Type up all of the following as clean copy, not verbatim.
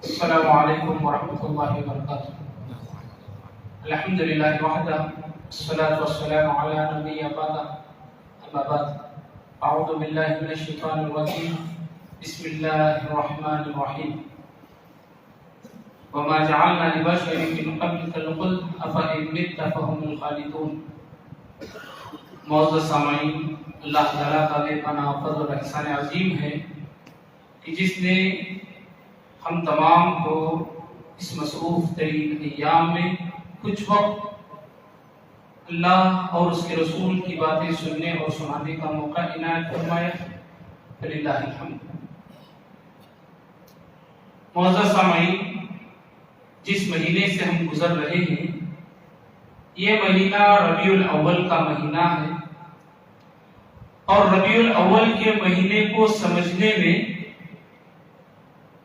السلام علیکم ورحمۃ اللہ وبرکاتہ۔ الحمد للہ وحدہ والصلاة والسلام علی نبی بعد، اما بعد، اعوذ باللہ من الشیطان الرجیم، بسم اللہ الرحمن الرحیم۔ وما جعلنا لبشر من قبلک الخلد افإن مت فهم الخالدون۔ معزز سامعین، اللہ تعالیٰ کا بے پناہ فضل و احسان عظیم ہے کہ جس نے ہم تمام کو اس مصروف ترین ایام میں کچھ وقت اللہ اور اس کے رسول کی باتیں سننے اور سنانے کا موقع عنایت فرمایا، فللہ الحمد۔ معزز سامعین، جس مہینے سے ہم گزر رہے ہیں یہ مہینہ ربیع الاول کا مہینہ ہے، اور ربیع الاول کے مہینے کو سمجھنے میں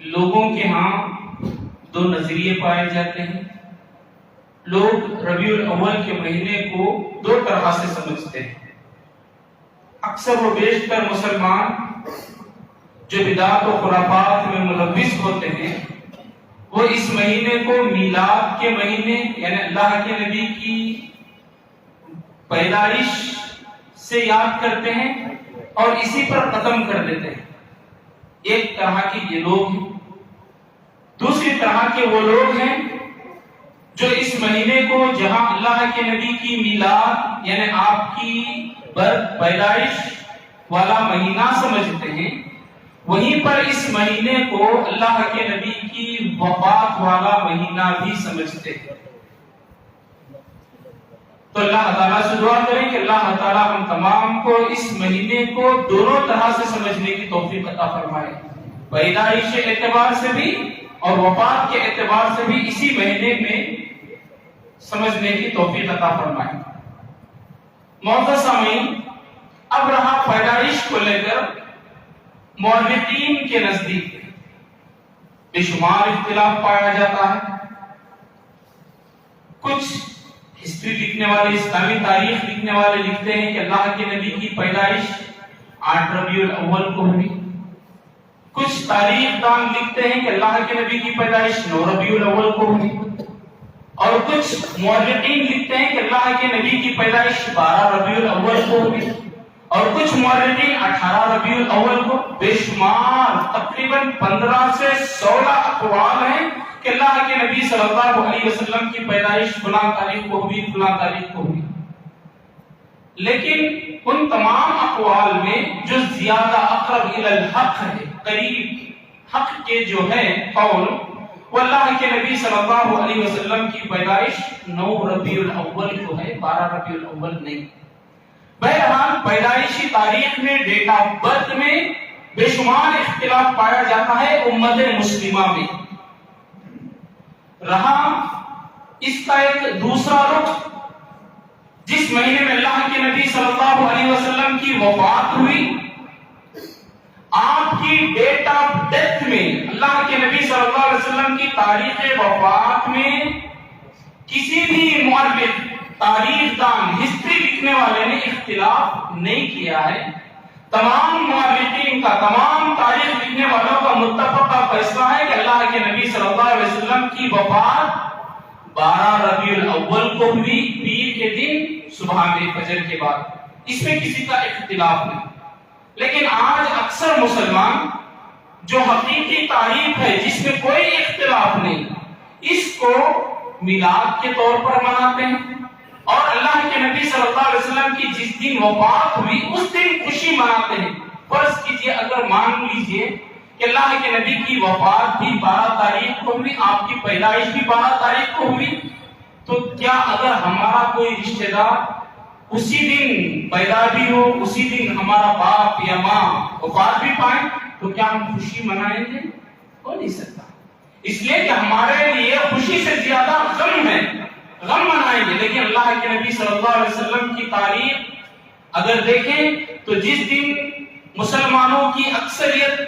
لوگوں کے ہاں دو نظریے پائے جاتے ہیں۔ لوگ ربیع الاول کے مہینے کو دو طرح سے سمجھتے ہیں۔ اکثر و بیشتر مسلمان جو بدعات و خرافات میں ملوث ہوتے ہیں وہ اس مہینے کو میلاد کے مہینے یعنی اللہ کے نبی کی پیدائش سے یاد کرتے ہیں اور اسی پر ختم کر دیتے ہیں۔ ایک طرح کے یہ لوگ ہیں۔ دوسری طرح کے وہ لوگ ہیں جو اس مہینے کو جہاں اللہ کے نبی کی میلاد یعنی آپ کی پیدائش والا مہینہ سمجھتے ہیں، وہیں پر اس مہینے کو اللہ کے نبی کی وفات والا مہینہ بھی سمجھتے ہیں۔ تو اللہ تعالیٰ سے دعا کریں کہ اللہ تعالیٰ ہم تمام کو اس مہینے کو دونوں طرح سے سمجھنے کی توفیق عطا فرمائے، پیدائش کے اعتبار سے بھی اور وفات کے اعتبار سے بھی اسی مہینے میں سمجھنے کی توفیق عطا فرمائے۔ معزز سامعین، اب رہا پیدائش کو لے کر مورخین کے نزدیک بے شمار اختلاف پایا جاتا ہے۔ کچھ ہسٹری لکھنے والے، اسلامی تاریخ لکھنے والے لکھتے ہیں کہ اللہ کے نبی کی پیدائش 8 ربیع الاول کو ہوئی۔ کچھ تاریخ دان لکھتے ہیں کہ اللہ کے نبی کی پیدائش 9 ربیع الاول کو ہوئی، اور کچھ مورخین لکھتے ہیں کہ اللہ کے نبی کی پیدائش 12 ربیع الاول کو ہوئی، اور کچھ مورخین 18 ربیع الاول کو۔ بے شمار تقریباً 15 سے 16 اقوال ہیں کہ اللہ کے نبی صلی اللہ علیہ وسلم کی پیدائش فلاں تاریخ کو ہوئی، فلاں تاریخ کو ہوئی۔ لیکن ان تمام اقوال میں جو زیادہ اقرب الی الحق ہے، قریب حق کے جو ہے قول، وہ اللہ کے نبی صلی اللہ علیہ وسلم کی پیدائش 9 ربیع الاول کو ہے، 12 ربیع الاول نہیں۔ بہرحال پیدائشی تاریخ میں، ڈیٹ آف برتھ میں بے شمار اختلاف پایا جاتا ہے امت مسلمہ میں۔ رہا اس کا ایک دوسرا رخ، جس مہینے میں اللہ کے نبی صلی اللہ علیہ وسلم کی وفات ہوئی، آپ کی ڈیٹ آف ڈیتھ میں، اللہ کے نبی صلی اللہ علیہ وسلم کی تاریخ وفات میں کسی بھی مورخ، تاریخ دان، ہسٹری لکھنے والے نے اختلاف نہیں کیا ہے۔ تمام مورخین کا، تمام تاریخ لکھنے والوں کا متفقہ فیصلہ ہے کہ اللہ کے نبی صلی اللہ علیہ وسلم کی وفات 12 ربیع الاول کو ہوئی، پیر کے دن صبح میں فجر کے بعد۔ اس میں کسی کا اختلاف نہیں۔ لیکن آج اکثر مسلمان جو حقیقی تاریخ ہے جس میں کوئی اختلاف نہیں، اس کو میلاد کے طور پر مناتے ہیں، اور اللہ کے نبی صلی اللہ علیہ وسلم کی جس دن وفات ہوئی اس دن خوشی مناتے ہیں۔ فرض کیجئے، اگر مان لیجئے کہ اللہ کے نبی کی وفات بھی 12 تاریخ کو ہوئی، آپ کی پیدائش بھی 12 تاریخ کو ہوئی، تو کیا اگر ہمارا کوئی رشتہ دار اسی دن پیدا بھی ہو، اسی دن ہمارا باپ یا ماں وفات بھی پائیں، تو کیا ہم خوشی منائیں گے؟ ہو نہیں سکتا۔ اس لیے کہ ہمارے لیے خوشی سے زیادہ غم ہے، غم منائیں گے۔ لیکن اللہ کے نبی صلی اللہ علیہ وسلم کی تاریخ اگر دیکھیں تو جس دن مسلمانوں کی اکثریت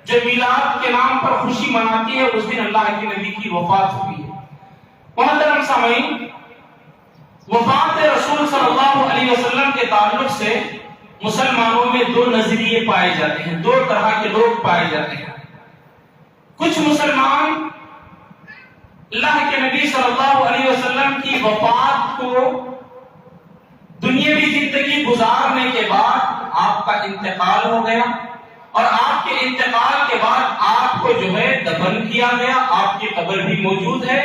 جو میلاد کے نام پر خوشی مناتی ہے، اس دن اللہ کے نبی کی وفات ہوئی ہے۔ محترم سامعین، وفات رسول صلی اللہ علیہ وسلم کے تعلق سے مسلمانوں میں دو نظریے پائے جاتے ہیں، دو طرح کے لوگ پائے جاتے ہیں۔ کچھ مسلمان اللہ کے نبی صلی اللہ علیہ وسلم کی وفات کو دنیاوی زندگی گزارنے کے بعد آپ کا انتقال ہو گیا اور آپ کے انتقال کے بعد آپ کو جو ہے دفن کیا گیا، آپ کی قبر بھی موجود ہے،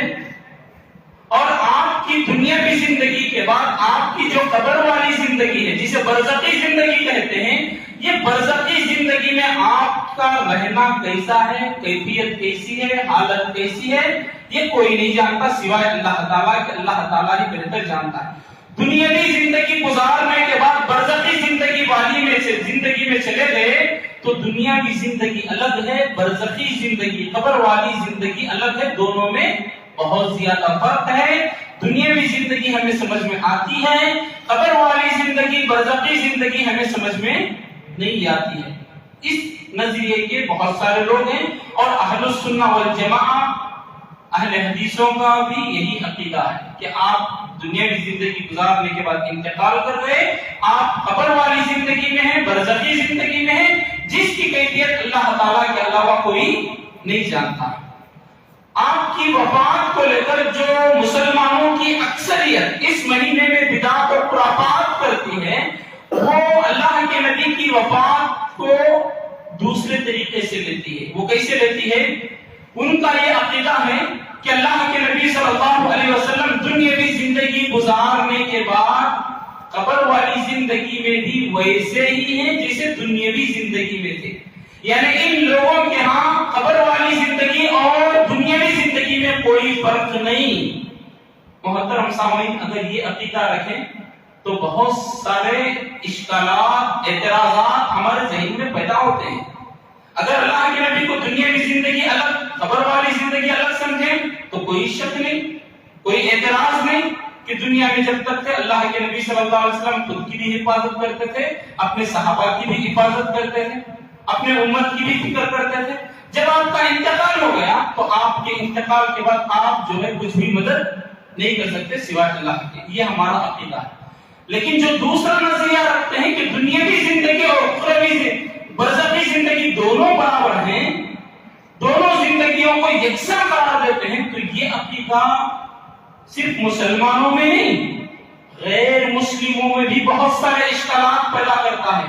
اور آپ کی دنیاوی زندگی کے بعد آپ کی جو قبر والی زندگی ہے جسے برزخی زندگی کہتے ہیں، یہ برزخی زندگی میں آپ کا رہنا کیسا ہے، کیفیت کیسی ہے، حالت کیسی ہے، یہ کوئی نہیں جانتا سوائے اللہ تعالیٰ کہ اللہ تعالیٰ ہی بہتر جانتا ہے۔ دنیاوی زندگی گزارنے کے بعد برزخی زندگی میں چلے گئے تو دنیاوی زندگی الگ ہے، برزخی زندگی قبر والی زندگی الگ ہے، دونوں میں بہت زیادہ فرق ہے۔ دنیاوی زندگی ہمیں سمجھ میں آتی ہے، قبر والی زندگی برزخی زندگی ہمیں سمجھ میں نہیں آتی ہے۔ اس نظریے کے بہت سارے لوگ ہیں اور اہل السنہ والجماعہ اہل حدیثوں کا بھی یہی عقیدہ ہے کہ آپ دنیاوی زندگی گزارنے کے بعد انتقال کر گئے، آپ قبر والی زندگی میں ہیں، برزخی زندگی میں ہیں، جس کی کیفیت اللہ تعالیٰ کے علاوہ کوئی نہیں جانتا۔ آپ کی وفات کو لے کر جو مسلمانوں کی اکثریت اس مہینے میں بدعت اور خرافات کرتی ہے، وہ اللہ کے نبی کی وفات کو دوسرے طریقے سے لیتی ہے۔ وہ کیسے لیتی ہے؟ ان کا یہ عقیدہ ہے کہ اللہ کے نبی صلی اللہ علیہ وسلم دنیاوی زندگی گزارنے کے بعد قبر والی زندگی میں بھی ویسے ہی ہیں جیسے دنیاوی زندگی میں تھے، یعنی ان لوگوں کے ہاں قبر والی زندگی اور دنیاوی زندگی میں کوئی فرق نہیں۔ محترم سامعین، اگر یہ عقیدہ رکھیں تو بہت سارے اشکالات، اعتراضات ہمارے ذہن میں پیدا ہوتے ہیں۔ اگر اللہ کے نبی کو دنیاوی زندگی الگ، قبر والی زندگی الگ سمجھیں تو کوئی شک نہیں، کوئی اعتراض نہیں کہ دنیا میں جب تک تھے اللہ کے نبی صلی اللہ علیہ وسلم خود کی بھی حفاظت کرتے تھے، اپنے صحابہ کی بھی حفاظت کرتے تھے، اپنے امت کی بھی فکر کرتے تھے۔ جب آپ کا انتقال ہو گیا تو آپ کے انتقال کے بعد آپ جو ہے کچھ بھی مدد نہیں کر سکتے سوائے اللہ کے، یہ ہمارا عقیدہ ہے۔ لیکن جو دوسرا نظریہ رکھتے ہیں کہ دنیاوی زندگی اور اخروی برزخی زندگی دونوں برابر ہیں، دونوں زندگیوں کو یکساں قرار دیتے ہیں، تو یہ عقیدہ صرف مسلمانوں میں نہیں، غیر مسلموں میں بھی بہت سارے اشکالات پیدا کرتا ہے۔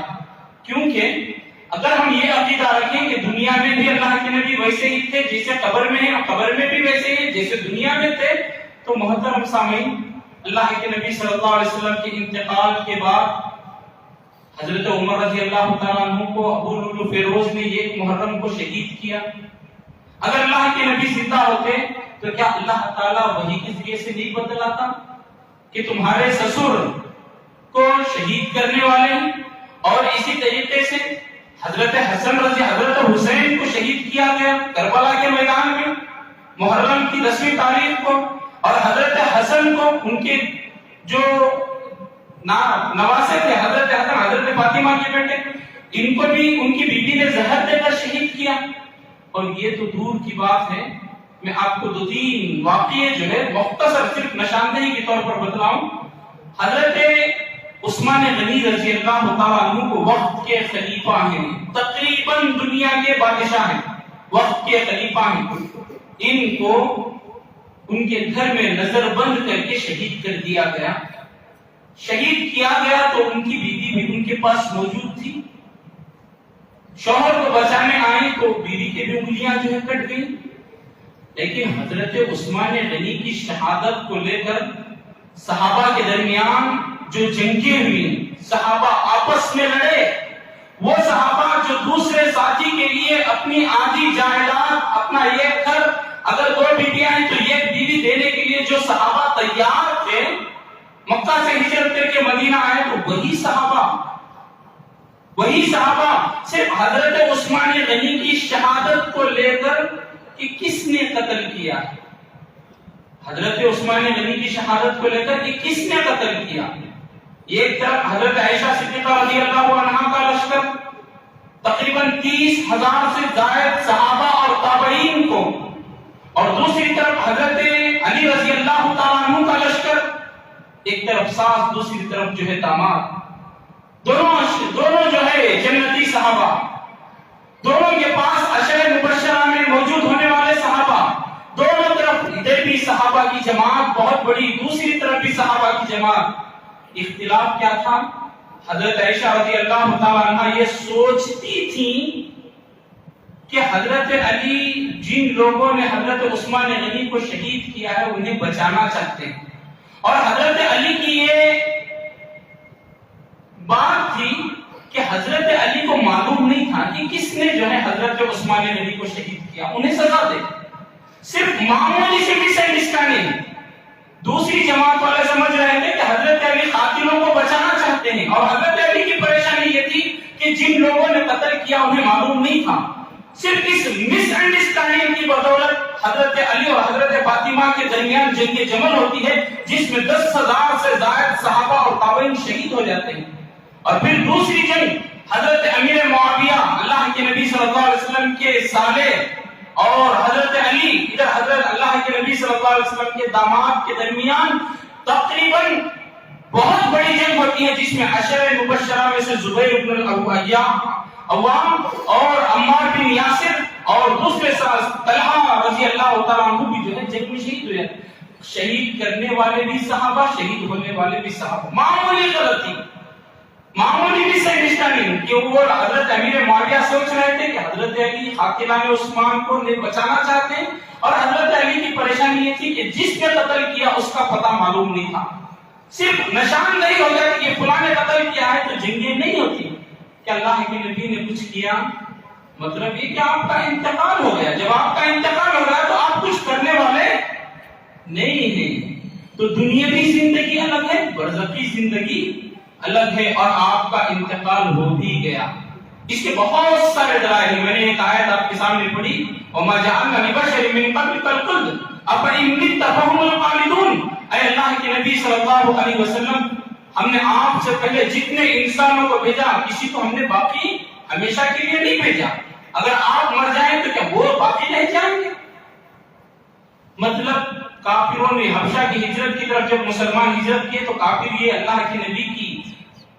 کیونکہ اگر ہم یہ عقیدہ رکھیں کہ دنیا میں بھی اللہ کے نبی ویسے ہی تھے جیسے قبر میں ہیں، اور قبر میں بھی ویسے ہی جیسے دنیا میں تھے، تو محترم سامعین، اللہ کے نبی صلی اللہ علیہ وسلم کے انتقال کے بعد حضرت عمر رضی اللہ تعالیٰ عنہ کو ابو لؤلؤ فیروز نے یہ محرم کو شہید کیا۔ اگر اللہ کے نبی زندہ ہوتے تو کیا اللہ تعالیٰ وحی کے ذریعے سے نہیں بتلاتا کہ تمہارے سسر کو شہید کرنے والے ہیں؟ اور اسی طریقے سے حضرت حسین کو شہید کیا گیا کربلا کے میدان میں محرم کی 10ویں تاریخ کو، اور حضرت حسن کو ان کے جو نواسے تھے حضرت حسن، حضرت فاطمہ کے بیٹے، ان کو بھی ان کی بیوی نے زہر دے کر شہید کیا۔ اور یہ تو دور کی بات ہے، میں آپ کو 2-3 واقعے جو ہے مختصر صرف نشاندہی کے طور پر بتلاؤں۔ حضرت عثمان غنی رضی اللہ تعالیٰ عنہ کو وقت کے خلیفہ ہیں، تقریباً دنیا کے بادشاہ ہیں، وقت کے خلیفہ ہیں، ان کو ان کے گھر میں نظر بند کر کے شہید کر دیا گیا۔ شہید کیا گیا تو ان کی بیوی بھی ان کے پاس موجود تھی، شوہر کو بچانے آئی تو بیوی کے بھی انگلیاں جو ہے کٹ گئی۔ لیکن حضرت عثمان غنی کی شہادت کو لے کر صحابہ کے درمیان جو جنگیں ہوئی، صحابہ آپس میں لڑے، وہ صحابہ جو دوسرے ساتھی کے لیے اپنی آدھی جائیداد، اپنا ایک گھر، اگر 2 بیویاں ہیں تو ایک بیوی دینے کے لیے جو صحابہ تیار تھے، مکہ سے ہجرت کر کے مدینہ آئے، تو وہی صحابہ صرف حضرت عثمان غنی کی شہادت کو لے کر کہ کس نے قتل کیا، حضرت عثمان غنی کی شہادت کو لے کر کہ کس نے قتل کیا، ایک طرف حضرت عائشہ صدیقہ رضی اللہ عنہا کا لشکر تقریباً 30,000 سے زائد صحابہ اور تابعین کو، اور دوسری طرف حضرت علی رضی اللہ تعالیٰ عنہ کا لشکر، ایک طرف ساس دوسری طرف جو ہے داماد، دونوں جو ہے جنتی صحابہ، دونوں کے پاس عشرہ مبشرہ میں موجود ہونے جماعت اختلاف کیا تھا؟ حضرت عائشہ رضی اللہ تعالی عنہ یہ سوچتی تھی کہ حضرت علی جن لوگوں نے حضرت عثمان غنی کو شہید کیا ہے انہیں بچانا چاہتے ہیں، اور حضرت علی کی یہ بات تھی کہ حضرت علی کو معلوم نہیں تھا کہ کس نے جو ہے حضرت عثمان غنی کو شہید کیا، انہیں سزا دے۔ صرف معمولی سی مس انڈرسٹینڈنگ، دوسری جماعت والے سمجھ رہے تھے کہ حضرت علی قاتلوں کو بچانا چاہتے ہیں، اور حضرت علی کی پریشانی یہ تھی کہ جن لوگوں نے قتل کیا انہیں معلوم نہیں تھا۔ صرف اس مس انڈرسٹینڈنگ کی بدولت حضرت علی اور حضرت فاطمہ کے درمیان جنگ جمل ہوتی ہے، جس میں 10,000 سے زائد صحابہ اور تابعین شہید ہو جاتے ہیں۔ اور پھر دوسری جنگ حضرت امیر معاویہ اللہ کے نبی صلی اللہ علیہ وسلم کے سالے اور حضرت علی ادھر حضرت اللہ کے نبی صلی اللہ علیہ وسلم کے داماد کے درمیان تقریباً بہت بڑی جنگ ہوتی ہے، جس میں عشرہ مبشرہ میں سے زبیر بن عوام اور عمار بن یاسر اور دوسرے طلحہ رضی اللہ تعالیٰ عنہ بھی جو ہے جنگ میں شہید ہوئے۔ شہید کرنے والے بھی صحابہ، شہید ہونے والے بھی صحابہ۔ معمولی غلطی، معمولی بھی سے انڈرسٹینڈنگ کہ وہ حضرت امیر معاویہ سوچ رہے تھے کہ حضرت علی قاتلان عثمان کو بچانا چاہتے ہیں، اور حضرت علی کی پریشانی یہ تھی کہ جس نے قتل کیا اس کا پتہ معلوم نہیں تھا۔ صرف نشاندہی ہو جاتی کہ فلاں نے قتل کیا ہے تو جنگیں نہیں ہوتی کہ اللہ کے نبی نے کچھ کیا، مطلب یہ کہ آپ کا انتقال ہو گیا۔ جب آپ کا انتقال ہو گیا تو آپ کچھ کرنے والے نہیں ہیں، تو دنیاوی زندگی الگ ہے، برزخی زندگی الگ ہے، اور آپ کا انتقال ہو بھی گیا۔ اس کے بہت سارے دلائل ہیں۔ میں نے ایک آیت آپ کے سامنے پڑھی، وَمَا جَعَلْنَا لِبَشَرٍ مِّن قَبْلِكَ الْخُلْدَ أَفَإِن مِتَّ فَهُمُ الْخَالِدُونَ۔ اے اللہ کے نبی صلی اللہ علیہ وسلم، ہم نے آپ سے پہلے جتنے انسانوں کو بھیجا کسی کو ہم نے باقی ہمیشہ کے لیے نہیں بھیجا۔ اگر آپ مر جائیں تو کیا وہ باقی رہ جائیں گے؟ مطلب کافروں نے حبشہ کی ہجرت کی طرف جب مسلمان ہجرت کیے تو کافر یہ اللہ کے نبی کی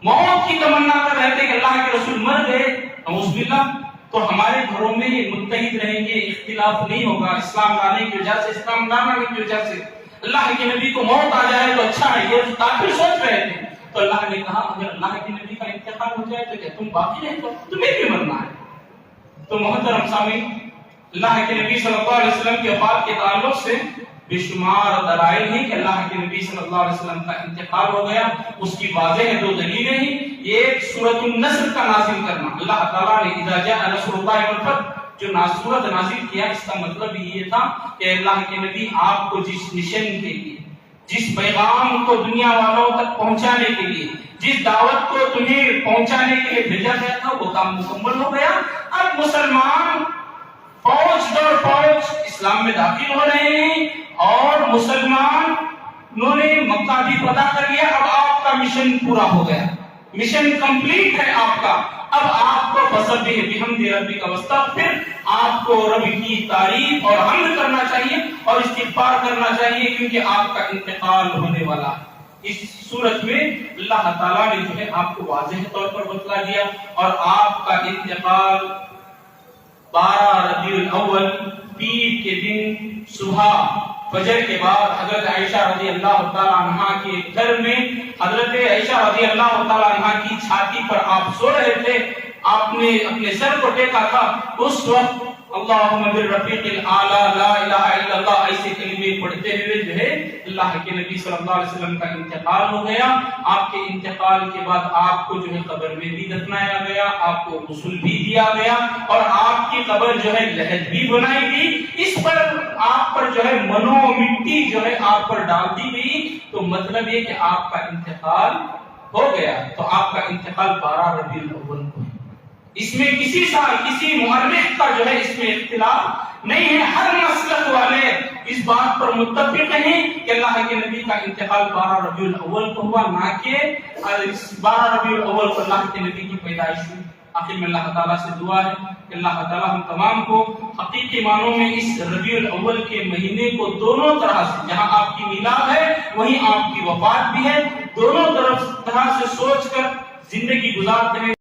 موت کی تمنا کر رہے تھے کہ اللہ کے رسول مر گئے نعوذ باللہ تو ہمارے گھروں میں متحد رہیں گے، اختلاف نہیں ہوگا، اسلام لانے کی وجہ سے، اسلام لانے کی وجہ سے اللہ کے نبی کو موت آ جائے تو اچھا ہے، یہ کافر سوچ رہے تھے۔ تو اللہ نے کہا اگر اللہ کے نبی کا انتقال ہو جائے تو کیا تم باقی رہ جاؤ، تمہیں بھی مرنا ہے۔ تو محترم سامعین، اللہ کے نبی صلی اللہ علیہ وسلم کی وفات کے تعلق سے بے شمار دلائل ہیں کہ اللہ کے نبی صلی اللہ علیہ وسلم کا انتقال ہو گیا۔ اس کی واضح دو دلیلیں ہیں۔ ایک سورۃ النصر کا نازل کرنا، اللہ تعالیٰ نے اذا جاء نصر اللہ والفتح جو سورۃ نازل کیا، اس کا مطلب یہ تھا کہ اللہ کے نبی آپ کو جس مشن کے لیے، جس پیغام کو دنیا والوں تک پہنچانے کے لیے، جس دعوت کو تمہیں پہنچانے کے لیے بھیجا گیا تھا وہ کام مکمل ہو گیا۔ اب مسلمان فوج در فوج اسلام میں داخل ہو رہے ہیں، اور مسلمانوں نے مکہ بھی فتح کر لیا۔ اب آپ کا مشن پورا ہو گیا، مشن کمپلیٹ ہے آپ کا۔ اب آپ کو فسبح بحمد ربک واستغفر، آپ کو رب کی تعریف اور حمد کرنا چاہیے اور استغفار کرنا چاہیے، کیونکہ آپ کا انتقال ہونے والا ہے۔ اس صورت میں اللہ تعالیٰ نے جو ہے آپ کو واضح طور پر بتلا دیا، اور آپ کا انتقال 12 ربیع الاول پیر کے دن صبح فجر کے بعد حضرت عائشہ رضی اللہ تعالی عنہ کے گھر میں، حضرت عائشہ رضی اللہ تعالی عنہ کی چھاتی پر آپ سو رہے تھے، آپ نے اپنے سر کو ٹیکا تھا، اس وقت اللہم بالرفیق الاعلی لا الہ الا اللہ ایسے کلمے پڑھتے ہوئے جو ہے اللہ کے نبی صلی اللہ علیہ وسلم کا انتقال ہو گیا۔ آپ کے انتقال کے بعد آپ کو جو ہے قبر میں بھی دفنایا گیا، آپ کو غسل بھی دیا گیا، اور آپ کی قبر جو ہے لحد بھی بنائی گئی، اس پر آپ پر جو ہے منو مٹی جو ہے آپ پر ڈال دی گئی۔ تو مطلب یہ کہ آپ کا انتقال ہو گیا۔ تو آپ کا انتقال 12 ربیع الاول کو ہے۔ اس میں کسی سال کسی مورخ کا جو ہے اس میں اختلاف نہیں ہے، ہر مسلک والے اس بات پر متفق ہیں کہ اللہ کے نبی کا انتقال 12 ربیع الاول کو ہوا، نہ کہ 12 ربیع الاول کو اللہ کے نبی کی پیدائش ہوئی۔ آخر میں اللہ تعالیٰ سے دعا ہے کہ اللہ تعالیٰ ہم تمام کو حقیقی معنوں میں اس ربیع الاول کے مہینے کو دونوں طرح سے، جہاں آپ کی میلاد ہے وہیں آپ کی وفات بھی ہے، دونوں طرح سے سوچ کر زندگی گزارتے ہیں۔